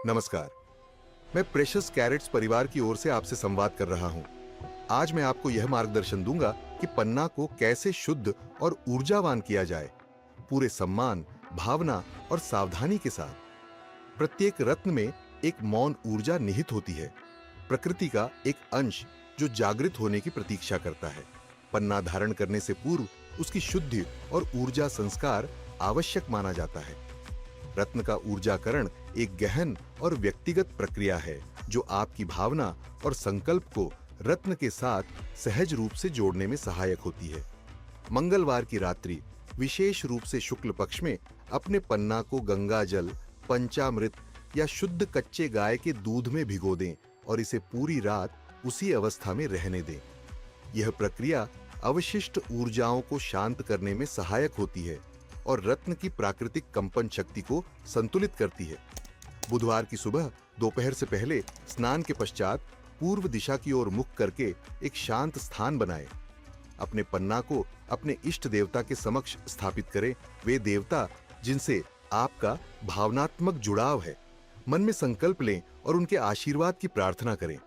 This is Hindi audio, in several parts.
नमस्कार। मैं प्रेशियस कैरेट्स परिवार की ओर से आपसे संवाद कर रहा हूं। आज मैं आपको यह मार्गदर्शन दूंगा कि पन्ना को कैसे शुद्ध और ऊर्जावान किया जाए, पूरे सम्मान, भावना और सावधानी के साथ। प्रत्येक रत्न में एक मौन ऊर्जा निहित होती है, प्रकृति का एक अंश जो जागृत होने की प्रतीक्षा करता है। पन्ना धारण करने से पूर्व उसकी शुद्धि और ऊर्जा संस्कार आवश्यक माना जाता है। रत्न का ऊर्जाकरण एक गहन और व्यक्तिगत प्रक्रिया है जो आपकी भावना और संकल्प को रत्न के साथ सहज रूप से जोड़ने में सहायक होती है। मंगलवार की रात्रि, विशेष रूप से शुक्ल पक्ष में, अपने पन्ना को गंगा जल, पंचामृत या शुद्ध कच्चे गाय के दूध में भिगो दें और इसे पूरी रात उसी अवस्था में रहने दें। यह प्रक्रिया अवशिष्ट ऊर्जाओं को शांत करने में सहायक होती है और रत्न की प्राकृतिक कंपन शक्ति को संतुलित करती है। बुधवार की सुबह दोपहर से पहले स्नान के पश्चात पूर्व दिशा की ओर मुख करके एक शांत स्थान बनाएं। अपने पन्ना को अपने इष्ट देवता के समक्ष स्थापित करें, वे देवता जिनसे आपका भावनात्मक जुड़ाव है। मन में संकल्प लें और उनके आशीर्वाद की प्रार्थना करें।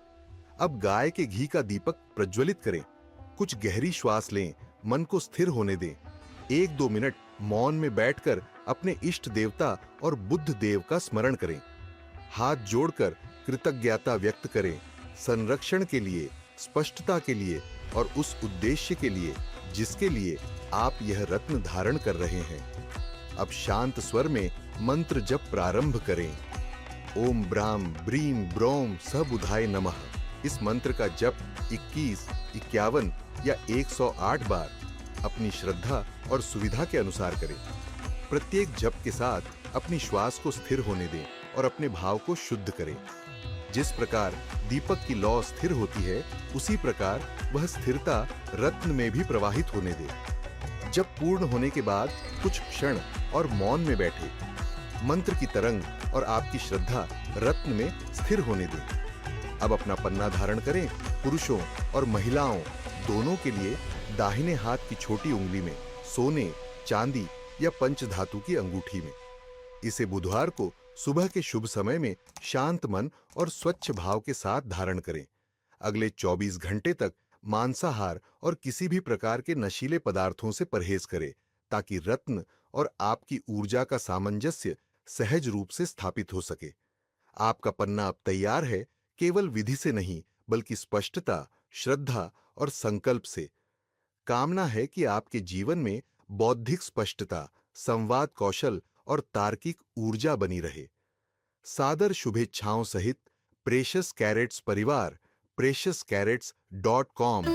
अब गाय के घी का दीपक प्रज्वलित करें। कुछ गहरी श्वास लें, मन को स्थिर होने दें। 1-2 मिनट मौन में बैठकर अपने इष्ट देवता और बुद्ध देव का स्मरण करें। हाथ जोड़कर कृतज्ञता व्यक्त करें, संरक्षण के लिए, स्पष्टता के लिए और उस उद्देश्य के लिए जिसके लिए आप यह रत्न धारण कर रहे हैं। अब शांत स्वर में मंत्र जप प्रारंभ करें। ओम ब्राम ब्रीम ब्रोम सबुधाय नमः। इस मंत्र का जप 21, 51 या 108 बार अपनी श्रद्धा और सुविधा के अनुसार करें। प्रत्येक जप के साथ अपनी श्वास को स्थिर होने दें और अपने भाव को शुद्ध करें। जिस प्रकार दीपक की लौ स्थिर होती है, उसी प्रकार वह स्थिरता रत्न में भी प्रवाहित होने दें। जब पूर्ण होने के बाद कुछ क्षण और मौन में बैठे, मंत्र की तरंग और आपकी श्रद्धा रत्न में स्थिर होने दें। अब अपना पन्ना धारण करें। पुरुषों और महिलाओं दोनों के लिए दाहिने हाथ की छोटी उंगली में, सोने, चांदी या पंचधातु की अंगूठी में। इसे बुधवार को सुबह के शुभ समय में शांत मन और स्वच्छ भाव के साथ धारण करें। अगले 24 घंटे तक मांसाहार और किसी भी प्रकार के नशीले पदार्थों से परहेज करें ताकि रत्न और आपकी ऊर्जा का सामंजस्य सहज रूप से स्थापित हो सके। आपका पन्ना अब तैयार है, केवल विधि से नहीं बल्कि स्पष्टता, श्रद्धा और संकल्प से। कामना है कि आपके जीवन में बौद्धिक स्पष्टता, संवाद कौशल और तार्किक ऊर्जा बनी रहे। सादर शुभेच्छाओं सहित प्रेशियस कैरेट्स परिवार, preciouScarrots.com।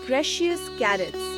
Precious Carrots